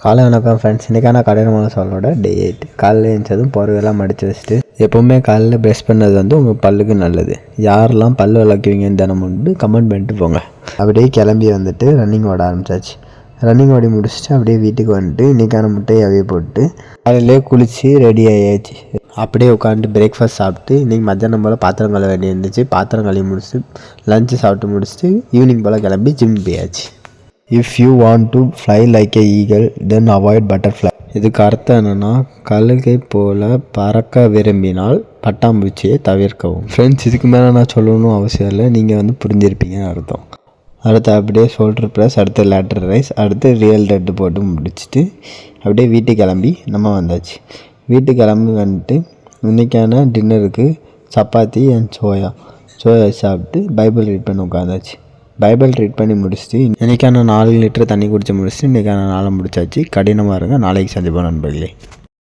காலை வணக்கம் ஃப்ரெண்ட்ஸ். இன்றைக்கான கடினமான சவாலோட டே 8. காலையில் எழுந்ததும் போர்வையெல்லாம் மடித்து வச்சுட்டு எப்போவுமே காலையில் ப்ரெஷ் பண்ணது வந்து உங்கள் பல்லுக்கு நல்லது. யாரெல்லாம் பல் விளக்குவீங்கன்னு தினம் உண்டு கமெண்ட் பண்ணிட்டு போங்க. அப்படியே கிளம்பி வந்துட்டு ரன்னிங் ஓட ஆரம்பித்தாச்சு. ரன்னிங் ஓடி முடிச்சுட்டு அப்படியே வீட்டுக்கு வந்துட்டு இன்றைக்கான முட்டையை அவைய போட்டு காலையிலே குளித்து ரெடி ஆகியாச்சு. அப்படியே உட்காந்துட்டு பிரேக்ஃபாஸ்ட் சாப்பிட்டு இன்றைக்கி மத்தியானம் போல் பாத்திரம் கழுவ வேண்டி இருந்துச்சு. பாத்திரம் கழுவி முடிச்சுட்டு லஞ்சு சாப்பிட்டு முடிச்சுட்டு ஈவினிங் போல் கிளம்பி ஜிம் போயாச்சு. If you want to fly like a eagle then avoid butterfly. இதுக்கு அர்த்தம் என்னென்னா, கழுகை போல் பறக்க விரும்பினால் பட்டாம்பூச்சியை தவிர்க்கவும். ஃப்ரெண்ட்ஸ், இதுக்கு மேலே நான் சொல்லணும் அவசியம் இல்லை, நீங்கள் வந்து புரிஞ்சிருப்பீங்கன்னு அர்த்தம். அடுத்து அப்படியே ஷோல்டர் ப்ரெஸ், அடுத்து லேட்டர் ரைஸ், அடுத்து ரியல் டெட்டு போட்டு முடிச்சுட்டு அப்படியே வீட்டுக்கு கிளம்பி நம்ம வந்தாச்சு. வீட்டுக்கு கிளம்பி வந்துட்டு இன்றைக்கான டின்னருக்கு சப்பாத்தி அண்ட் சோயா சாப்பிட்டு பைபிள் ரீட் பண்ணி உட்காந்தாச்சு. பைபிள் ரீட் பண்ணி முடிச்சுட்டு இன்றைக்கான 4 லிட்டர் தண்ணி குடிச்சு முடிச்சுட்டு இன்றைக்கான நாளை முடிச்சாச்சு. கடினமாக இருங்க. நாளைக்கு சந்திப்போம் நண்பர்களே.